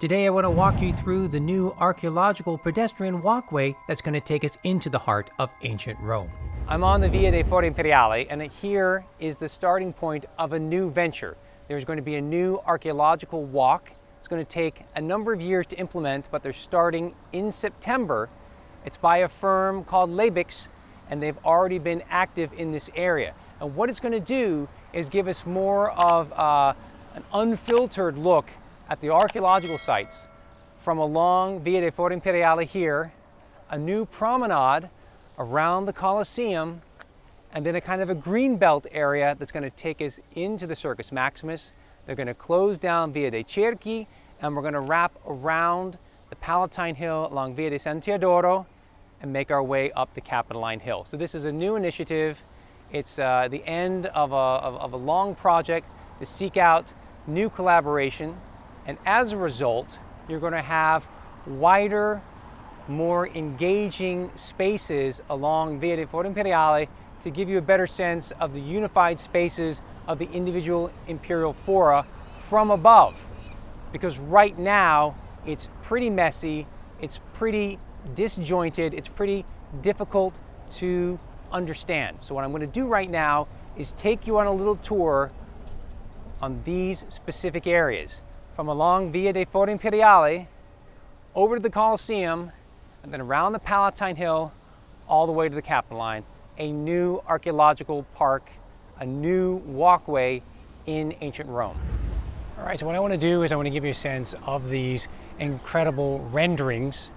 Today I want to walk you through the new archaeological pedestrian walkway that's going to take us into the heart of ancient Rome. I'm on the Via dei Fori Imperiali, and here is the starting point of a new venture. There's going to be a new archaeological walk. It's going to take a number of years to implement, but they're starting in September. It's by a firm called Labics, and they've already been active in this area. And what it's going to do is give us more of an unfiltered look at the archaeological sites from along Via dei Fori Imperiali here, a new promenade around the Colosseum, and then a kind of a greenbelt area that's going to take us into the Circus Maximus. They're going to close down Via dei Cerchi, and we're going to wrap around the Capitoline Hill along Via di San Teodoro and make our way up the Capitoline Hill. So this is a new initiative. It's the end of a long project to seek out new collaboration. And as a result, you're going to have wider, more engaging spaces along Via dei Fori Imperiali to give you a better sense of the unified spaces of the individual Imperial Fora from above. Because right now, it's pretty messy, it's pretty disjointed, it's pretty difficult to understand. So what I'm going to do right now is take you on a little tour on these specific areas. From along Via dei Fori Imperiali, over to the Colosseum, and then around the Capitoline Hill, all the way to the Capitoline, a new archaeological park, a new walkway in ancient Rome. All right, so what I want to do is I want to give you a sense of these incredible renderings.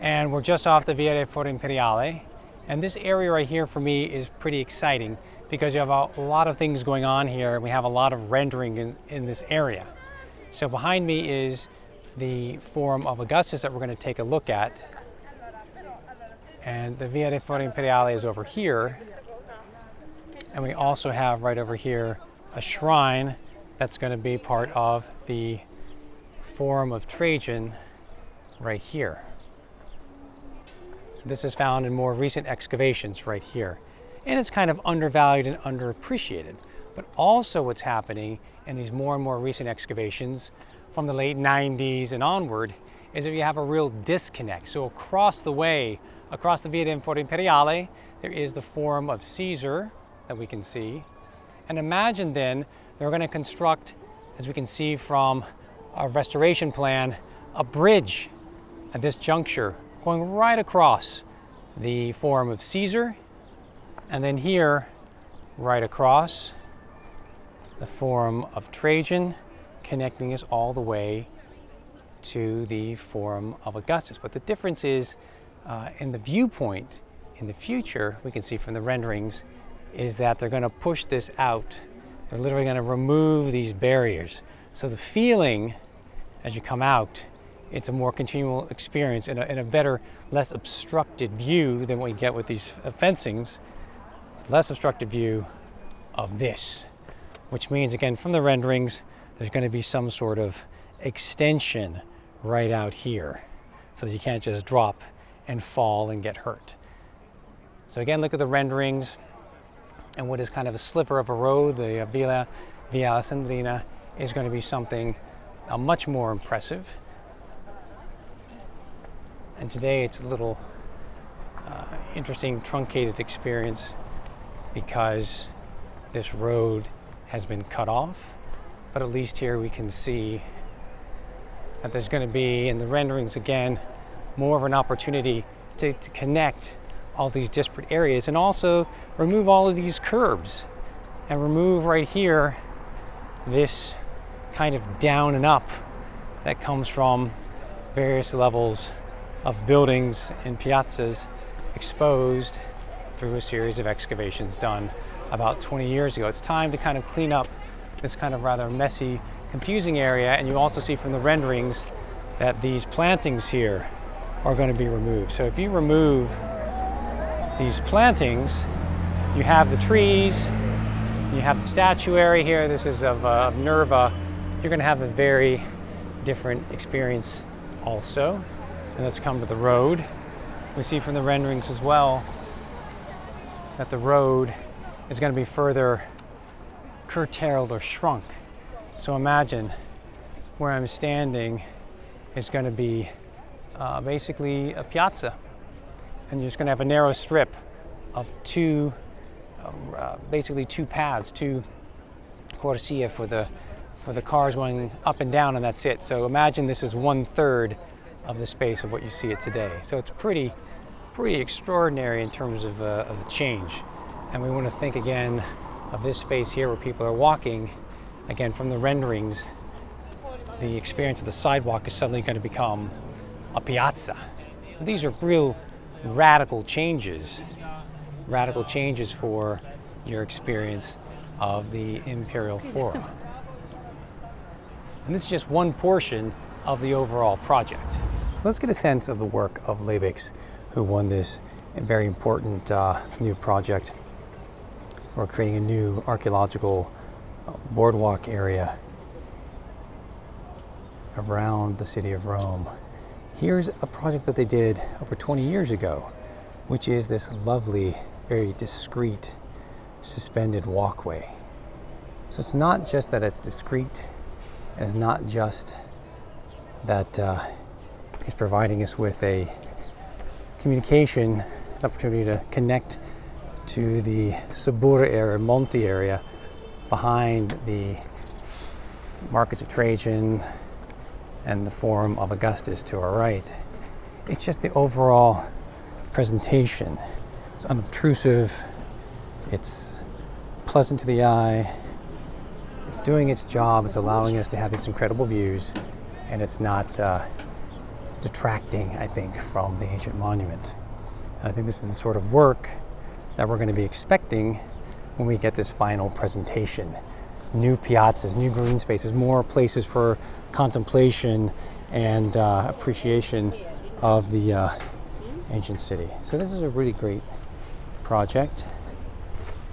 And we're just off the Via dei Fori Imperiali. And this area right here for me is pretty exciting because you have a lot of things going on here. We have a lot of rendering in this area. So behind me is the Forum of Augustus that we're going to take a look at. And the Via dei Fori Imperiali is over here. And we also have right over here a shrine that's going to be part of the Forum of Trajan right here. So this is found in more recent excavations right here. And it's kind of undervalued and underappreciated. But also what's happening in these more and more recent excavations from the late 90s and onward is that you have a real disconnect. So across the way, across the Via dei Fori Imperiali, there is the Forum of Caesar that we can see. And imagine then they're going to construct, as we can see from our restoration plan, a bridge at this juncture going right across the Forum of Caesar, and then here, right across the Forum of Trajan, connecting us all the way to the Forum of Augustus. But the difference is in the viewpoint in the future, we can see from the renderings, is that they're going to push this out. They're literally going to remove these barriers. So the feeling as you come out, it's a more continual experience in a better, less obstructed view than what you get with these fencings. Less obstructed view of this, which means, again, from the renderings, there's going to be some sort of extension right out here so that you can't just drop and fall and get hurt. So again, look at the renderings, and what is kind of a sliver of a road, the Via Alessandrina, is going to be something much more impressive. And today it's a little interesting, truncated experience because this road has been cut off. But at least here we can see that there's going to be, in the renderings again, more of an opportunity to connect all these disparate areas and also remove all of these curbs and remove right here this kind of down and up that comes from various levels of buildings and piazzas exposed through a series of excavations done about 20 years ago. It's time to kind of clean up this kind of rather messy, confusing area, and you also see from the renderings that these plantings here are going to be removed. So if you remove these plantings, you have the trees, you have the statuary here. This is of Nerva. You're going to have a very different experience also. And let's come to the road. We see from the renderings as well that the road is going to be further curtailed or shrunk. So imagine where I'm standing is going to be basically a piazza, and you're just going to have a narrow strip of basically two paths, two corsia for the cars going up and down, and that's it. So imagine this is 1/3 of the space of what you see it today. So it's pretty extraordinary in terms of a change. And we want to think again of this space here where people are walking. Again, from the renderings, the experience of the sidewalk is suddenly going to become a piazza. So these are real radical changes for your experience of the Imperial Fora. And this is just one portion of the overall project. Let's get a sense of the work of Labics, who won this very important new project for creating a new archaeological boardwalk area around the city of Rome. Here's a project that they did over 20 years ago, which is this lovely, very discreet, suspended walkway. So it's not just that it's discreet, and it's not just that it's providing us with a communication, an opportunity to connect to the Subura area, Monte area, behind the markets of Trajan and the Forum of Augustus to our right. It's just the overall presentation. It's unobtrusive, it's pleasant to the eye, it's doing its job, it's allowing us to have these incredible views, and it's not detracting, I think, from the ancient monument. And I think this is the sort of work that we're going to be expecting when we get this final presentation. New piazzas, new green spaces, more places for contemplation and appreciation of the ancient city. So this is a really great project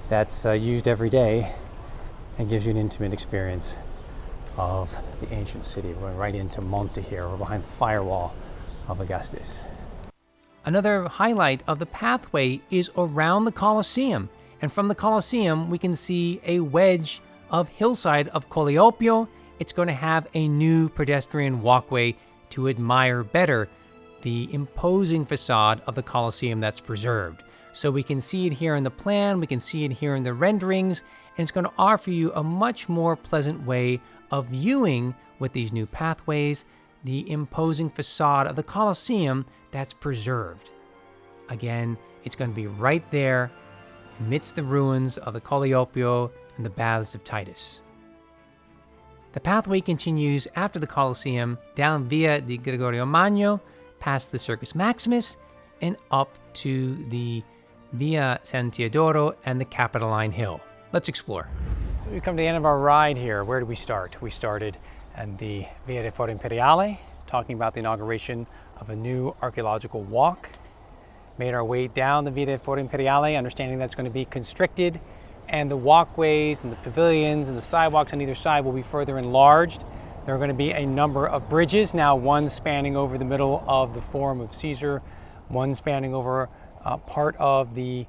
that's used every day and gives you an intimate experience of the ancient city. We're going right into Monte here. We're behind the firewall of Augustus. Another highlight of the pathway is around the Colosseum. And from the Colosseum, we can see a wedge of hillside of Colosseum. It's going to have a new pedestrian walkway to admire better the imposing facade of the Colosseum that's preserved. So we can see it here in the plan, we can see it here in the renderings, and it's going to offer you a much more pleasant way of viewing with these new pathways the imposing facade of the Colosseum that's preserved. Again, it's going to be right there amidst the ruins of the Colosseum and the Baths of Titus. The pathway continues after the Colosseum down Via di Gregorio Magno, past the Circus Maximus, and up to the Via San Teodoro and the Capitoline Hill. Let's explore. We come to the end of our ride here. Where did we start? We started at the Via dei Fori Imperiali, talking about the inauguration of a new archaeological walk. Made our way down the Via dei Fori Imperiali, understanding that's going to be constricted, and the walkways and the pavilions and the sidewalks on either side will be further enlarged. There are going to be a number of bridges, now one spanning over the middle of the Forum of Caesar, one spanning over part of the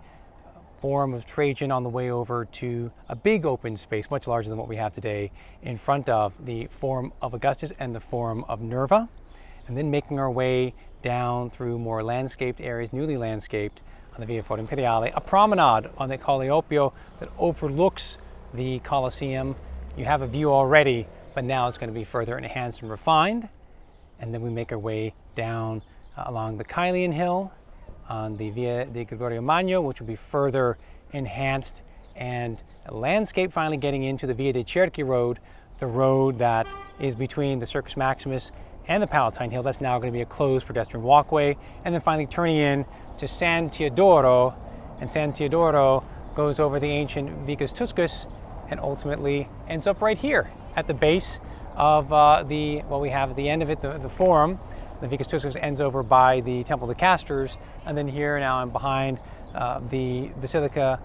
Forum of Trajan on the way over to a big open space, much larger than what we have today, in front of the Forum of Augustus and the Forum of Nerva, and then making our way down through more landscaped areas, newly landscaped, on the Via Fori Imperiali, a promenade on the Colosseum that overlooks the Colosseum. You have a view already, but now it's going to be further enhanced and refined. And then we make our way down along the Capitoline Hill on the Via di Gregorio Magno, which will be further enhanced and landscape, finally getting into the Via dei Cerchi road, the road that is between the Circus Maximus and the Capitoline Hill. That's now going to be a closed pedestrian walkway, and then finally turning in to San Teodoro, and San Teodoro goes over the ancient Vicus Tuscus and ultimately ends up right here at the base of we have at the end of it, the Forum. The Vicus Tuscus ends over by the Temple of the Castors, and then here now I'm behind the Basilica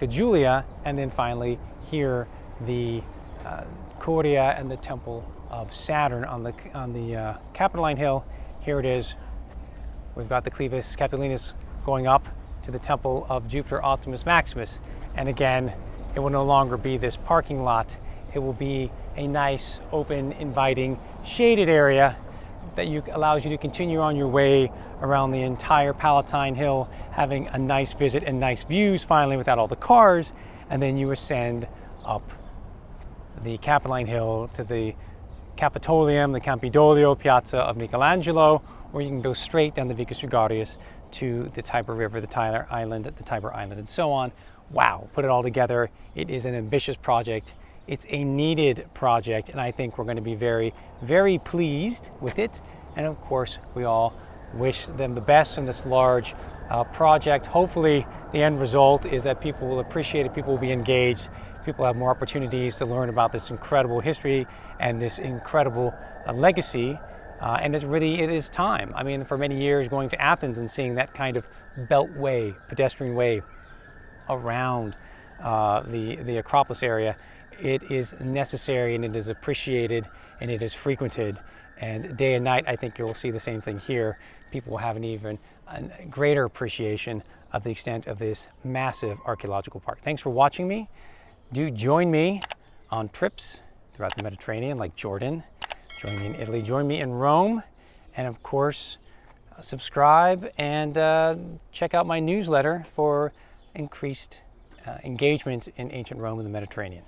Julia, and then finally here the Curia and the Temple of Saturn on the Capitoline Hill. Here it is. We've got the Clivus Capitolinus going up to the Temple of Jupiter Optimus Maximus, and again, it will no longer be this parking lot. It will be a nice, open, inviting, shaded area that allows you to continue on your way around the entire Capitoline Hill, having a nice visit and nice views finally without all the cars, and then you ascend up the Capitoline Hill to the Capitolium, the Campidoglio Piazza of Michelangelo, or you can go straight down the Vicus Gregarius to the Tiber River, the Tiber Island, and so on. Wow, put it all together. It is an ambitious project. It's a needed project, and I think we're going to be very, very pleased with it. And of course, we all wish them the best in this large project. Hopefully, the end result is that people will appreciate it, people will be engaged, people have more opportunities to learn about this incredible history and this incredible legacy. And it is time. I mean, for many years, going to Athens and seeing that kind of beltway, pedestrian way around the Acropolis area, it is necessary and it is appreciated and it is frequented. And day and night, I think you'll see the same thing here. People will have an even greater appreciation of the extent of this massive archaeological park. Thanks for watching me. Do join me on trips throughout the Mediterranean, like Jordan. Join me in Italy, join me in Rome, and of course, subscribe and check out my newsletter for increased engagement in ancient Rome and the Mediterranean.